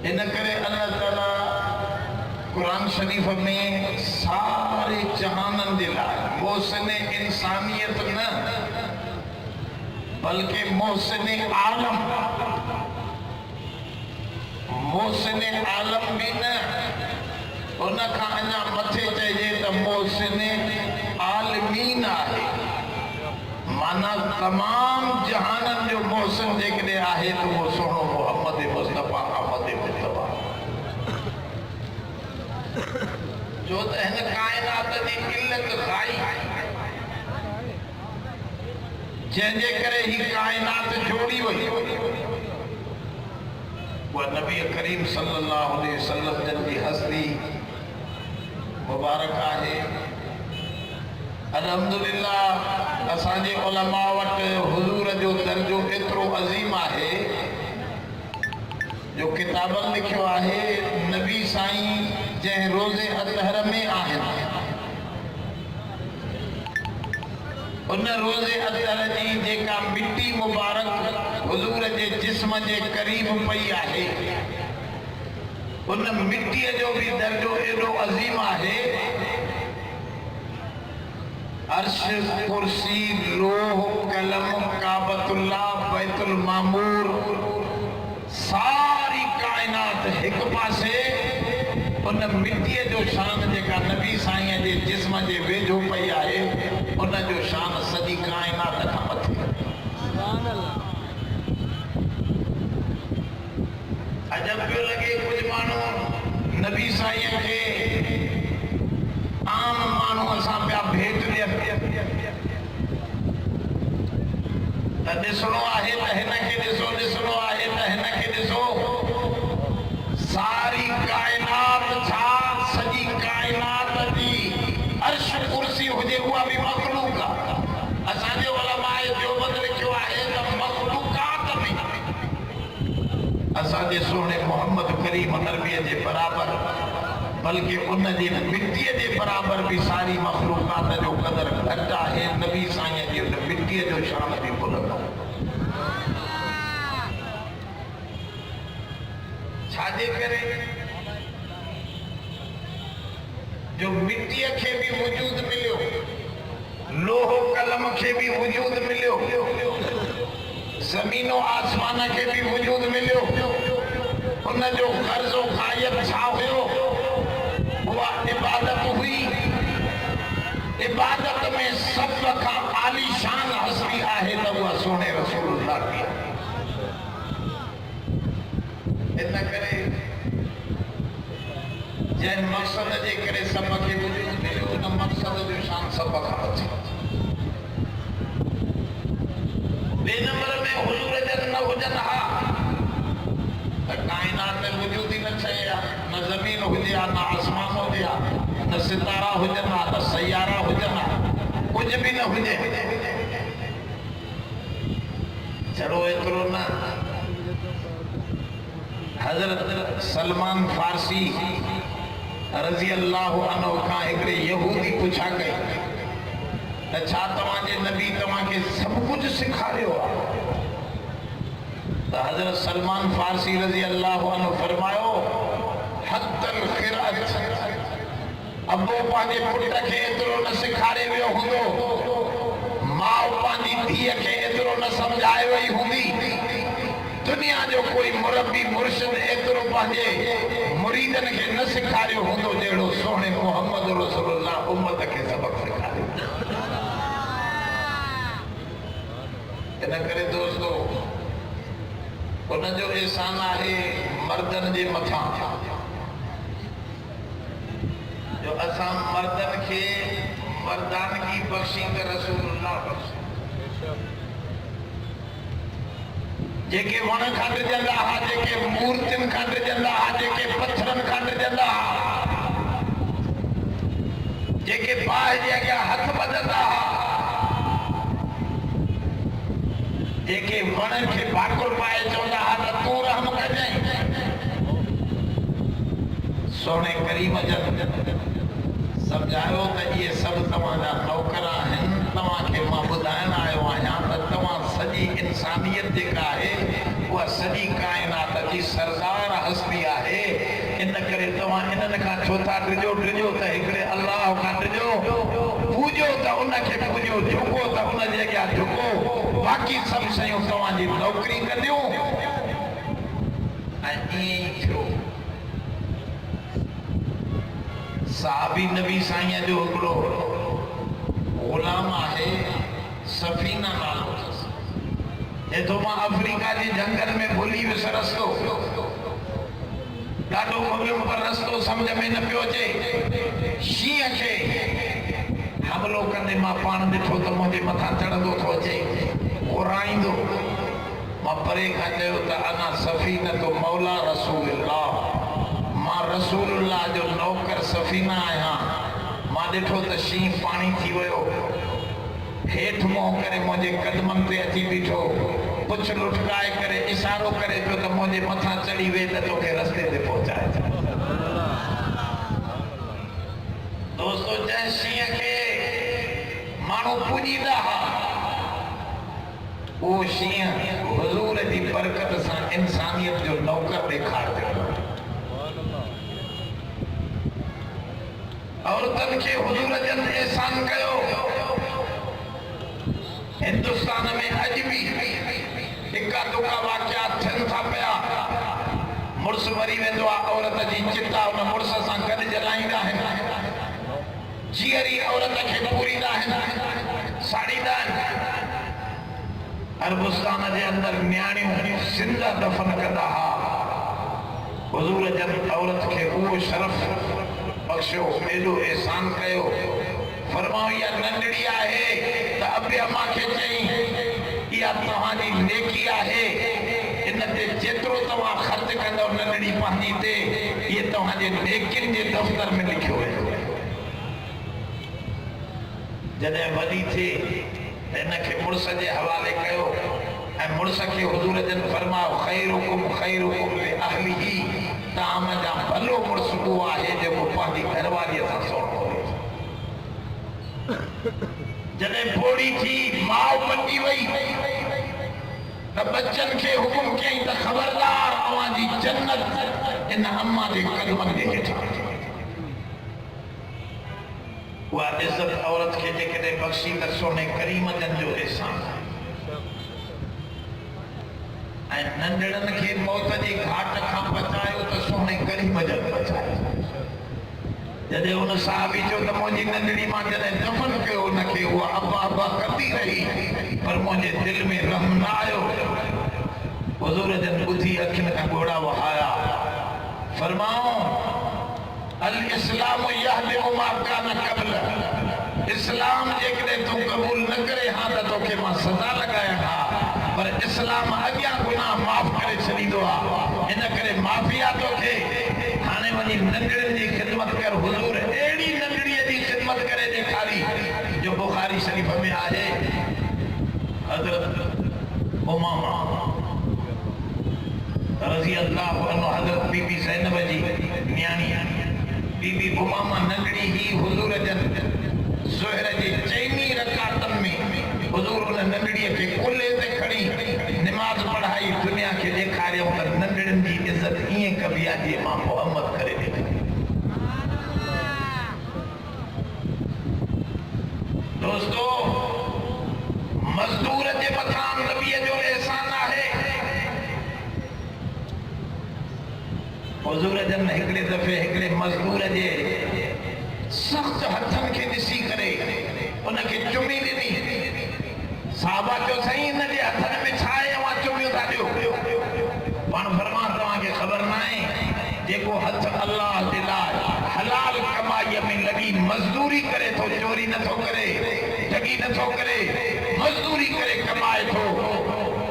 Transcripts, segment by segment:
इन करे अल्लाह ताला कुरान शरीफ में सारे जहानन जे लाइ मोहसिन इंसानियत न बल्कि मोहसिन आलम भी न उन खां अञा मथे चइजे त मोहसिन आलमीन आहे। माना तमाम जहानन जो मोहसिन जेकॾहिं आहे त उहो सोनो मोहम्मद मुस्तफ़ा अहमद मुस्तफ़ा, जो त हिन काइनात जी इल्लत खाई जंहिंजे करे ही काइनात जोड़ी वई वह नबी करीम सल्लल्लाहु अलैहि वसल्लम जन जी हस्ती मुबारक आहे। अल्हम्दुलिल्लाह असांजे उलमा वटि हुजूर जो दर्जो एतिरो अज़ीम आहे जो किताबनि लिखियो आहे नबी साईं जंहिं रोज़े अतहर में आहिनि उन रोज़े अतहर जी जेका मिट्टी मुबारक हुजूर जे जिस्म जे क़रीब पई आहे उन मिट्टीअ जो भी दर्जो एॾो अज़ीम आहे। अर्श कुर्सी लोह कलम काबतुल्लाह बैतुल मामूर सारी कायनात एक पासे उन मिट्टीअ जो शान जेका नबी साईं जे जिस्म जे वेझो पई आहे उन जो शान सॼी कायनात खां मथे। अजब पियो लॻे कुछ माण्हू नबी साईं खे आम माण्हू असां पिया भेट ॾियनि त ॾिसणो आहे त हिन खे ॾिसो, ॾिसणो आहे त हिन खे ॾिसो। सारी कायनात छा सॼी कायनात जी अर्श कुर्सी हुजे उहा बि मखलूक आहे। असांजे उलमाए देवबंद लिखियो आहे त मखलूकात में असांजे सोने मोहम्मद करीम नबीअ जे बराबरि बल्कि उन जी मिट्टीअ जे बराबरि भी सारी मखलूकात जो कदर घटि आहे। नबी साईं जी उन मिट्टीअ जो शान भी बुलंद आहे। छाजे करे जो मिट्टीअ खे भी वजूद मिलियो, लोह कलम खे भी वजूद मिलियो, ज़मीनो आसमान खे भी वजूद मिलियो। उन जो कर्ज़ो ग़ायब छा हुयो? उहा इबादत हुई। इबादत में सब खां आलीशान हस्ती आहे त उहा सोने रसूलुल्लाह की। इन करे जंहिं मक़सद जे करे सब खे वजूद मिलियो उन मक़सद जो शान सब खां मथे। ॿिए नंबर में हुजूर जन न हुजनि हा त काइनात में वजूद ही न शइ आहे। न ज़मीन हुजे हा, न आसमान हुजे हा, न सितारा हुजनि हा, न सयारा हुजनि हा, कुछ भी न हुजे। चलो एतिरो न, हज़रत सलमान फारसी रज़ी अल्लाह अन्हु खां हिकिड़े यहूदी पुछा कई त छा तव्हांजे नबी तव्हांखे सभु कुझु सेखारियो आहे? त हज़रत सलमान फारसी रज़ी अल्लाह अन्हु फरमायो हत्तल क़िराअत, अबो पंहिंजे पुट खे एतिरो न सेखारे वियो हूंदो, माउ पंहिंजी धीअ खे एतिरो न सम्झाए वई हूंदी, दुनिया जो कोई मुरब्बी मुर्शिद एतिरो पंहिंजे मुरीदन खे न सेखारियो हूंदो जहिड़ो सोने मोहम्मद रसूलुल्लाह उम्मत खे सबक सेखारियो। इन करे दोस्तो उन जो एहसान आहे मर्दन जे मथां जो असां मर्दन खे मर्दानगी बख्शी त रसूलुल्लाह बख्शी। जेके वण खां ॾिजंदा हा, जेके मूर्तियुनि खां ॾिजंदा हा, जेके पत्थरनि खां ॾिजंदा हा, जेके बाहि जे अॻियां हथ ॿधंदा हा, जेके वण खे भाकुर पाए चवंदा हा त तूं रहम कजांइ, सोने करीम जन सम्झायो त इहे सभु तव्हांजा नौकर आहिनि। तव्हांखे मां ॿुधाइण आयो आहियां त तव्हां सॼी इंसानियत जेका आहे उहा सॼी काइनात जी सरदार हस्ती आहे। तव्हां इन्हनि खां छो था ड्रिजो त हिकिड़े अल्लाह खां ड्रिजो, पूॼो त उनखे पूॼो, झुको त उन जे अॻियां झुको, बाक़ी सभु शयूं तव्हांजी नौकरी कंदियूं। ऐं ईअं ई थियो। साहबी नबी साईं जो हिकिड़ो गुलाम आहे, सफ़ीना नालो अथसि। जेतो मां अफ्रीका जे जंगल में भुली वियुसि रस्तो, ॾाढो ॻोल्हियुमि पर रस्तो सम्झ में न पियो अचे। शींहं खे हमलो कंदे मां पाण ॾिठो त मुंहिंजे मथां चढ़ंदो थो अचे, घुराईंदो। मां परे खां चयो त अना सफ़ीनतु मौला रसूलुल्लाह, मां रसूलुल्लाह जो नौकर सफ़ीना आहियां। मां ॾिठो त शींहं पाणी थी वियो, हेठि मुंहुं करे मुंहिंजे कदमनि ते अची बीठो, पुछ लुटकाए करे इशारो करे पियो त मुंहिंजे मथां चढ़ी वे त तोखे रस्ते ते पहुचाए। दोस्तो, जंहिं शींहं खे माण्हू पूॼींदा हुआ, उहो शींहं हुज़ूर जी बरकत सां इंसानियत जो नौकर ॾेखारियो। औरतनि खे हुज़ूर जन एहसान कयो। हिंदुस्तान में अॼु बि इक्का दुक्का वाक़िया थियनि था पिया। मुड़ुस मरी वेंदो आहे, औरत जी चिता उन मुड़ुस सां गॾु जलाईंदा आहिनि, जीअरी औरत खे पूरींदा आहिनि, साड़ींदा आहिनि। अरबुस्तान जे अंदरि न्याणियूं सिंधा दफ़न कंदा हुआ। हुज़ूर जन औरत खे उहो शरफ़ बख़्शियो, एॾो एहसान कयो। फरमायो इहा नंढड़ी आहे त अबे अम्मा खे चई इहा तव्हांजी नेकी आहे, इन ते जेतिरो तव्हां ख़र्च कंदव नंढड़ी पंहिंजी ते, इहे तव्हांजे नेकियुनि जे दफ़्तर में लिखियो वेंदो। जॾहिं वॾी थिए त इनखे मुड़ुस जे हवाले कयो ऐं मुड़ुस खे हुज़ूर जन फरमायो ख़ैरुकुम ख़ैरुकुम लिअहलिही, ताम जा भलो मुड़ुस उहो आहे जेको पंहिंजी घरवारीअ सां सुहिणो हुजे। जॾहिं पोड़ी थी माउ बची वई त बच्चनि खे हुकुम कयईं त ख़बरदार अव्हांजी जन्नत इन अम्मा जे कदमनि जे हेठि। उहा इज़त औरत खे जेकॾहिं बख़्शी त सोने करीम जन जो एहसान। ऐं नंढड़नि खे मौत जे घाट खां बचायो त सोने करीम जन बचायो। जॾहिं हुन साहबी चयो त मुंहिंजी नंढड़ी मां जॾहिं दफ़न कयो हुनखे, उहा अब्बा अब्बा कंदी रही, पर मुंहिंजे दिलि में रहम न आयो। हुज़ूर जन ॿुधी अखियुनि खां ॻोढ़ा वहाया। फरमाओ अल इस्लाम यहदिमु मा कान क़ब्ल, इस्लाम जेकॾहिं तूं क़बूल न करे हा त तोखे मां सज़ा लॻायां हा, पर इस्लाम अॻियां गुनाह माफ़ करे छॾींदो आहे। इन करे माफ़िया तोखे हाणे वञी नंढड़ियुनि जी ख़िदमत कर। हुज़ूर अहिड़ी नंढड़ीअ जी ख़िदमत करे ॾेखारी जो बुखारी शरीफ़ में आहे। हज़रत उमामा रज़ी अल्लाह अन्हु, हज़रत बीबी ज़ैनब जी न्याणी बीबी उमामा नंढड़ी ही हुज़ूर जन ज़ोहर जी 4 रकातनि में हुज़ूर उन नंढड़ीअ खे कुल्हे ते खणी निमाज़ पढ़ाई, दुनिया खे ॾेखारियो त नंढड़ियुनि जी इज़त ईअं कबी आहे जीअं मां मुहम्मद करे ॾिनी। दोस्तो, मज़दूर जे मथां नबीअ जो एहसान आहे। हुज़ूर जन हिकिड़े दफ़े हिकिड़े मज़दूर जे सख़्त हथनि खे ॾिसी करे उनखे चुमी ॾिनी। साहबा चयो साईं हिन जे हथनि में छा आहे, अव्हां चुमियूं था ॾियो? पाण फरमा तव्हांखे ख़बर न आहे, जेको हथ अल्लाह जे लाइ हलाल कमाईअ में लॻी मज़दूरी करे थो, चोरी नथो करे, ठगी नथो करे, मज़दूरी करे कमाए थो,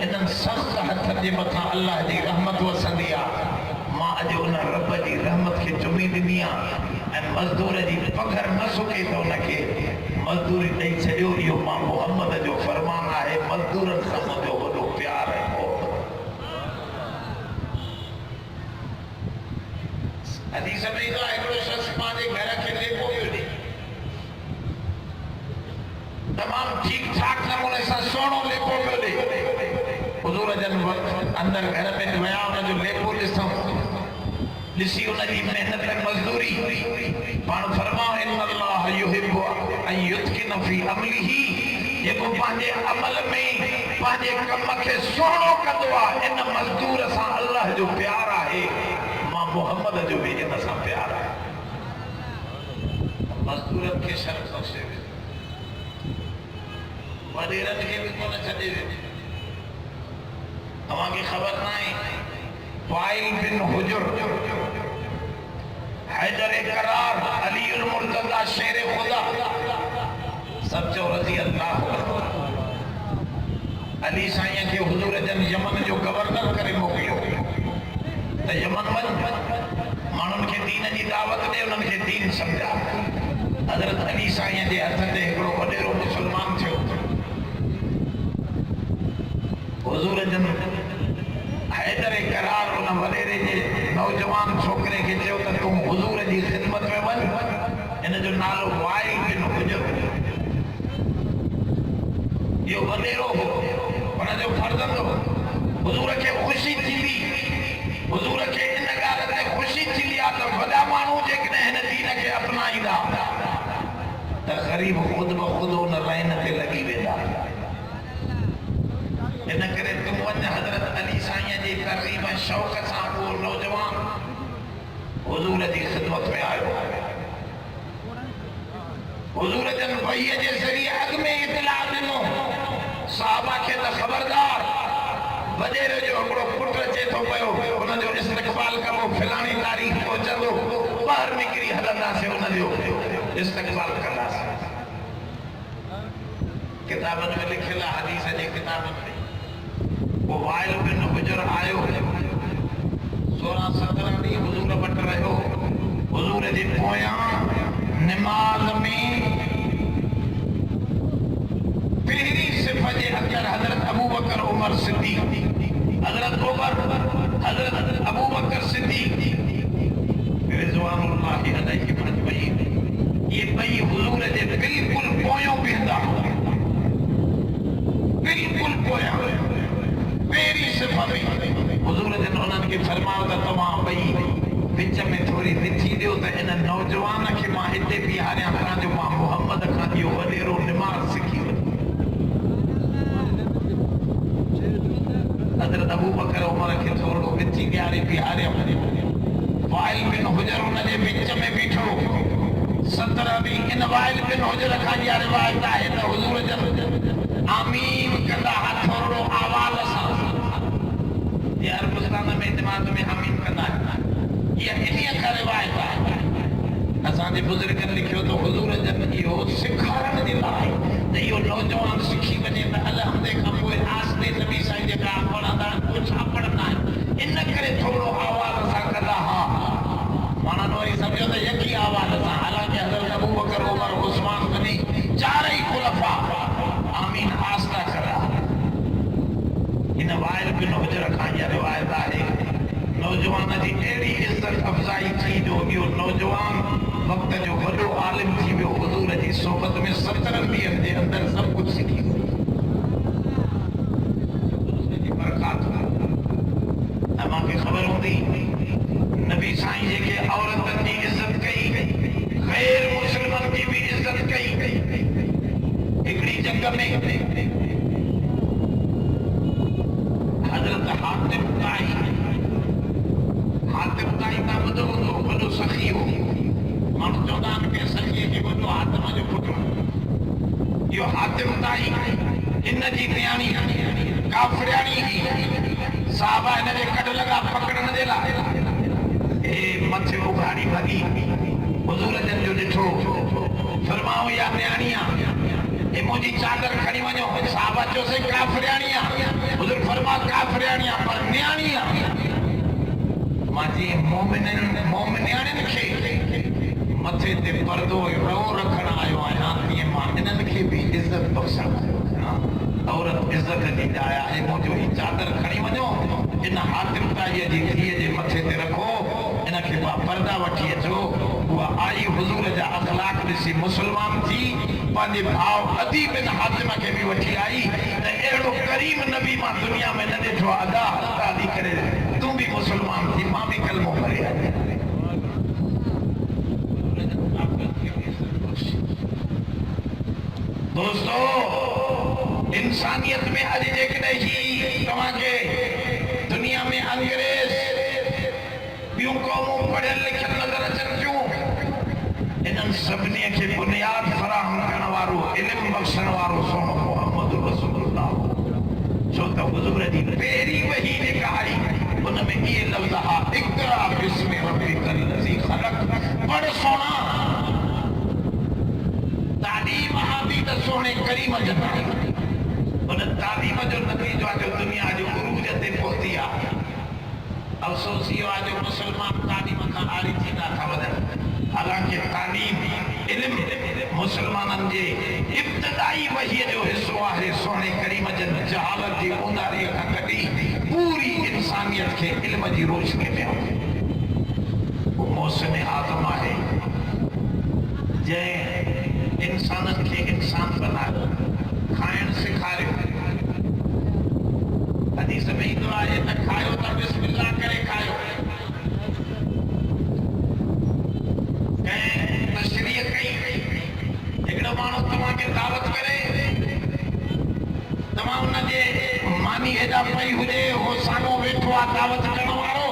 इन्हनि सख़्त हथनि जे मथां अल्लाह जी रहमत वसंदी आहे। मां अॼु उन रब जी रहमत खे चुमी ॾिनी आहे ऐं मज़दूर जी पघर न सुके त उनखे मज़दूरी ॾेई छॾियो। इहो मां मुहम्मद जो फरमान आहे। मज़दूरनि सां मुंहिंजो वॾो प्यार आहे। हदीस में ईंदो आहे हिकिड़ो शख़्स पंहिंजे घर खे लेपो पियो ॾे, तमामु ठीक ठाक नमूने सां सुहिणो लेपो पियो ॾे। हुज़ूर जन अंदरि घर में विया, हुनजो लेपो ॾिसूं ॾिसी उनजी मेहनत मज़दूरी पाण फरमाओ इन्नल्लाह युहिब्बु अन युत्किन फी अमलिही जेको पंहिंजे अमल में पंहिंजे कम खे सुहिणो कंदो आहे इन मज़दूर सां अल्लाह जो प्यार आहे मां मुहम्मद जो बि इन सां प्यार आहे मज़दूरनि खे शर्म बख़्शे वॾेरनि खे बि कोन छॾे वेंदे तव्हांखे ख़बर न आहे वाइल बिन हुजुर हैदर करार अली मुर्तज़ा शेर खुदा सब चो रज़ी अल्लाह अली साईं के हुजूर जन यमन जो गवर्नर करे मोकिलियो त यमन वञ माण्हुनि खे दीन जी दावत ॾे उन्हनि खे दीन सम्झा हज़रत अली साईं जे हथ ते हिकिड़ो वॾेरो मुस्लमान थियो हुजूर जन हैदर करार उन वॾेरे जे नौजवान छोकिरे खे चयो त तूं हुजूर जी ख़िदमत में वञ इन जो नालो वाइल बिन हुजुर इहो वॾेरो हो उन जो फर्ज़ंद हो हुजूर खे ख़ुशी थींदी हुजूर खे इन ॻाल्हि ते ख़ुशी थींदी आहे त वॾा माण्हू जेकॾहिं हिन दीन खे अपनाईंदा त ग़रीब ख़ुदि ब ख़ुदि उन लाइन ते लॻी वेंदा इन करे तूं वञ हज़रत अली साईं जी तरग़ीब ऐं शौक़ सां उहो नौजवान हुजूर जी ख़िदमत में आयो हुजूर जन वहीअ जे ज़रिए अॻ में इतला ॾिनो साहबा खे त ख़बरदार वॾेरे जो हिकिड़ो पुटु अचे थो पियो हुनजो इस्तक़बाल कबो फलाणी तारीख़ पहुचंदो ॿाहिरि निकिरी हलंदासीं हुनजो इस्तक़बाल कंदासीं किताबनि में लिखियल आहे हदीस जे किताबनि में वो वाइल बिन हुजुर आयो 16-17 ॾींहं हुजूर वटि रहियो हुजूर जे पोयां निमाज़ में पहिरीं सिफ़ जे अंदरि हज़रत अबू बकर उमर सिद्दीक़ हज़रत अबू बकर सिद्दीक़ रिज़वानुल्लाहि अलैहिम अजमईन ये ॿई हुजूर जे बिल्कुलु पोयों बीहंदा बिल्कुलु पोयां पहिरीं सिफ़ में हुजूर जन उन्हनि खे फरमायो त तव्हां ॿई विच में थोरी विथी ॾियो त इन नौजवान खे मां हिते बीहारियां खां जो मां मुहम्मद खां इहो वॾेरो निमाज़ सिखी वञा हज़रत अबू बकर उमर खे थोरो विथी बीहारियो वाइल बिन हुजुर उन जे विच में बीठो 17 ॾींहं इन वाइल बिन हुजुर खां इहा रिवायत आहे त हुजूर जन आमीन कंदा हुआ थोरो आवाज़ सां ये अरबस्तान में दिमाग में आमीन कंदा ये इन्हीअ खां रिवायत आहे असांजे बुज़ुर्गनि लिखियो त हुजूर जन इहो सेखारण जे लाइ त इहो नौजवान सिखी वञे त अलहमदे खां पोइ आस्ते नबी साईं जेका पढ़ंदा आहिनि उहे छा पढ़ंदा आहिनि इन करे थोरो आवाज़ सां कंदा हा माण्हुनि वरी सम्झो त यकी आवाज़ सां हालांकि हज़रत अबू बकर उमर उस्मान गनी चारई खुलफा आमीन आस्ता करा इन वाइल बिन हुजुर खां इहा रिवायत आहे नौजवान जी अहिड़ी इज़त अफ़ज़ाई थी जो इहो नौजवान वक़्त जो वॾो आलिम थी वियो हुजूर जी सोबत में 17 ॾींहंनि जे अंदरि सभु कुझु सिखी वियो ऐं मूंखे ख़बर हूंदी नबी साईं जेके औरतनि जी इज़त कई ग़ैर मुस्लिमनि जी बि इज़त कई हिकिड़ी जंग में हज़रत हातिम ताई का ॿुधो हूंदो वॾो सखी हो माण्हू चवंदा आहिनि के सखीअ खे वॾो हातिम जो पुटु इहो हातिम ताई हिन जी न्याणी काफ़िराणी हुई साहबा हिन जे कढ लॻा पकड़ण जे लाइ हे मथे उघाड़ी भॻी हुजूर जन जो ॾिठो फरमाओ या न्याणी आहे हे मुंहिंजी चादर खणी वञो साहबा चयोसीं काफ़िराणी आहे हुजूर फरमा काफ़िराणी आहे पर न्याणी आहे मां जीअं मोमिनियाणियुनि खे मथे ते पर्दो रओ रखण आयो आहियां तीअं मां हिननि खे बि इज़त बख़्शण आयो आहियां औरत इज़त जी जाइ आहे मुंहिंजो ही चादर खणी वञो इन हातिम ताईअ जी धीअ जे मथे ते रखो इन खे पर्दा वठी अचो उहा आई हुजूर जा अख़लाक ॾिसी मुस्लमान थी पंहिंजे भाउ अदी बिन हातिम खे बि वठी आई त अहिड़ो करीम नबी मां दुनिया में न ॾिठो अदा करे तूं बि मुस्लमान थी मां बि कलमो करे आई तवारो सोनो मोहम्मद रसूलुल्लाह छो त हुजूर जी पहिरीं वही जेका आई उन में ये लफ्ज़ हा इक़रा बिस्मि रब्बिकल लज़ी ख़लक़ पढ़ सोना तालीम हा भी त सोने करीम जन उन तालीम जो नतीजो जो दुनिया जो उरूज ते पहुती आ अफसोस यो आ जो मुसलमान तालीम का आरी थींदा था वधन हालांकि तालीम इल्म मुसलमानन जे इब्तिदाई वही जो हिस्सो आहे सोने करीम जन जहालत जी उंदारी का कटी पूरी इंसानियत के इल्म जी रोशनी में वो मौसम आदम आहे जे इंसानन के इंसान बनायो खाइण सिखारियो हदीस में ईंदो आहे त खायो त बिस्मिल्लाह करे खायो तशरीह कई हिकिड़ो माण्हू तव्हांखे दावत करे तव्हां उनजे मानी हेॾा पई हुजे हो साम्हूं वेठो आहे दावत करण वारो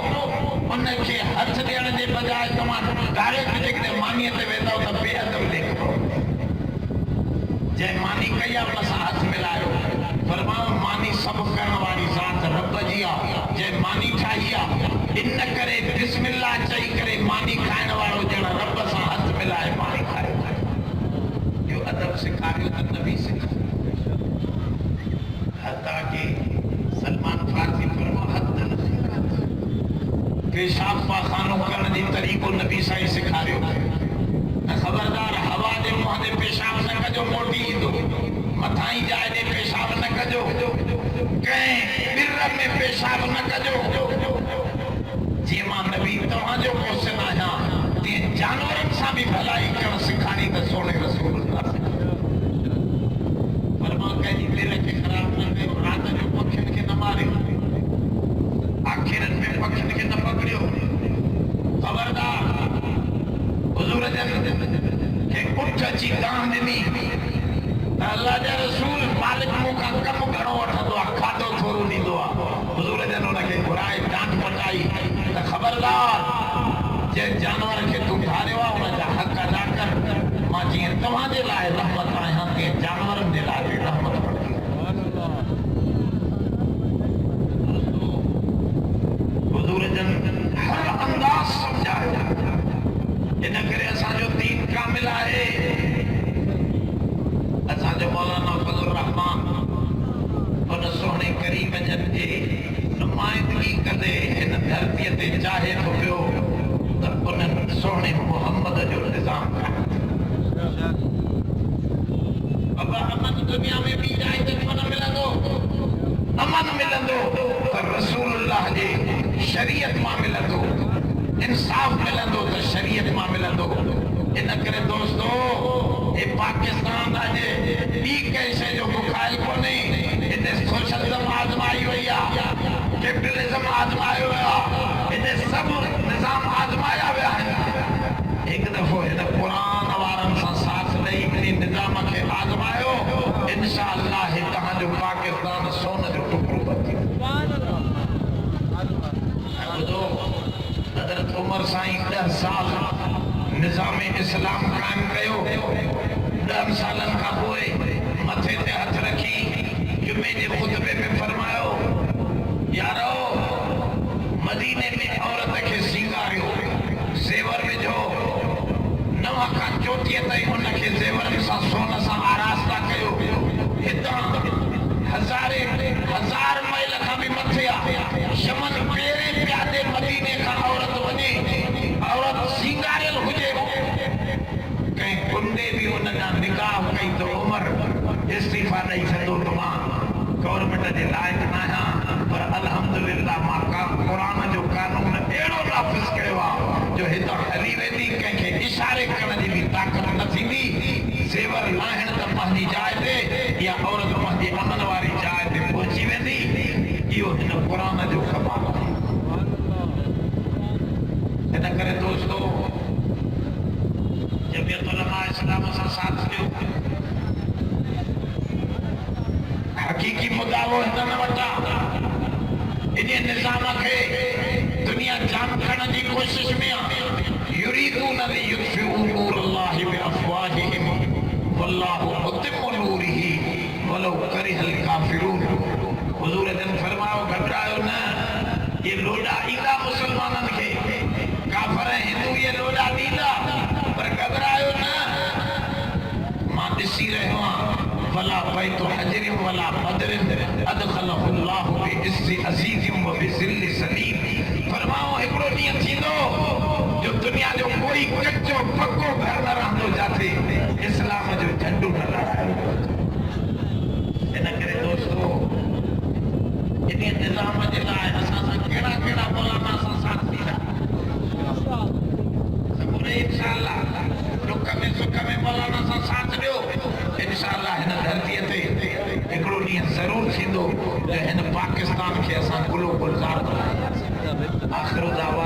उनखे हथ ॾियण जे बजाए तव्हां डायरेक्ट जेकॾहिं मानीअ ते वेंदव त बेअदब ॾेखारो जंहिं मानी कई आहे उन सां हथ मिलायो फरमायो मानी सभु करण वारी ज़ात रब जी आहे जंहिं मानी ठाही आहे इन करे बिस्मिल्लाह चई करे मानी खाइण वारो ॼण रब सां हथ मिलाए मानी खायो इहो अदब सेखारियो त नबी सेखारियो हता कि सलमान फारसी फरमा हद न पेशाब पाखानो करण जी तरीक़ो नबी सां ई सेखारियो खबरदार हवा जे मुंहं ते पेशाब न कजो मोटी ईंदो मथां ई जाइ ते पेशाब न कजो कंहिं ॿिर में पेशाब न कजो जीअं मां नबी तव्हांजो मोहसिन आहियां तीअं जानवरनि सां बि भलाई करणु सेखारी त सोने रसूल पर मां कंहिंजी दिलि खे ख़राब न कयो राति जो पखियुनि खे न मारियो आखिरनि में पखियुनि खे न पकड़ियो खबरदार हुजूर जन के उठ अची दान ॾिनी त अल्लाह जा रसूल मालिक मूंखां कमु घणो वठंदो आहे खाधो थोरो ॾींदो आहे हुजूर जन हुनखे घुराए डांट पटाई त ख़बरदार जंहिं जानवर खे तूं ठारियो आहे हुन जा हक़ अदा कर मां जीअं तव्हांजे लाइ रहमत आहियां तीअं जानवरनि जे लाइ बि रहमत वठी हुजूर जन हर अंदाज़ सम्झायो इन करे असांजो दीन कामिल आहे असांजो मौलाना फज़लुर रहमान उन सोने करीम जन जे नुमाइंदगी कंदे हिन धरतीअ ते चाहे थो पियो त उन्हनि सोने मोहम्मद जो निज़ाम बाबा अमन दुनिया में बि जाए त अमन मिलंदो त रसूलुल्लाह जे शरीयत मां मिलंदो इंसाफ मिलंदो तो शरीयत मां मिलंदो इन करे दोस्तो ये पाकिस्तान अॼु ॿी कंहिं शइ जो बुखाइल कोन्हे हिते सोशलिज़म आज़माई वई आहे कैपिटलिज़म आज़मायो वियो आहे हिते सभु निज़ाम आज़माया विया आहिनि हिकु दफ़ो हिन क़ुरान वारनि सां साथ ॾेई ॿिन्ही निज़ाम खे आज़मायो इंशाअल्लाह तव्हांजो पाकिस्तान सोन जो टुकड़ो बची हज़रत उमर साईं 10 साल निज़ाम इस्लाम कायम कयो 10 सालनि खां पोइ मथे ते हथ रखी जुमे जे खुतबे में फरमायो यारो मदीने में औरत खे सींगारियो ज़ेवर विझो नवा खां चोटीअ ताईं उनखे ज़ेवरनि सां सोन सां आरास्ता कयो हितां हज़ार माइल खां बि मथे आहे शमन पहिरें प्यादे मदीने खां औरत वञे औरत सींगारियल हुजे कंहिं कुंडे बि उन जा निकाह कई त उमर इस्तीफ़ा ॾेई छॾो त मां गवर्नमेंट जे लाइक़ न आहियां पर अल्हम्दुलिल्लाह मां क़ुरान जो कानून अहिड़ो नाफ़िज़ कयो आहे जो हितां हली वेंदी कंहिंखे इशारे करण जी बि ताक़त न थींदी ज़ेवर लाहिण त पंहिंजी जाइ ते या औरत पंहिंजी अमन वारी जाइ ते पहुची वेंदी इहो हिन क़ुरान जो कमाल आहे इन करे दोस्तो जमियत उलमा इस्लाम सां साथ ॾियो हक़ीक़ी मुदावो हिन न वटा इन निज़ाम खे दुनिया जाम करण जी कोशिश में आहे युरीदून लियुत्फ़िऊ नूर अल्लाहि बिअफ़वाहिहिम वल्लाहु मुतिम्मु नूरिही वलो करिहल काफिरून। हुजूर जन फरमाओ घबरायो न, ये लोडा ईंदा मुसलमानन खे, काफिर हिंदू ये लोडा ॾींदा, पर घबरायो न। मां ॾिसी रहियो आहियां वला बैतु हजरिन वला बदरिन अदखलहु अल्लाहु बिइज़्ज़ि अज़ीज़िन व बिज़िल्लि सलीम। फरमाओ हिकिड़ो ॾींहुं थींदो जो दुनिया जो कोई कच्चो पक्को घर न रहंदो जाते इस्लाम जो झंडो न लहरायो। इन करे दोस्तो इन निज़ाम जे लाइ असां सां कहिड़ा कहिड़ा मौलाना सां साथ थींदा सबूरे इंशाअल्लाह। दुख में सुख में मौलाना सां साथ ॾियो, इंशाअल्लाह हिन धरतीअ ते हिकिड़ो ॾींहुं ज़रूर थींदो जो हिन पाकिस्तान खे असां गुलो गुलज़ार बनाईंदासीं। आख़िर दावा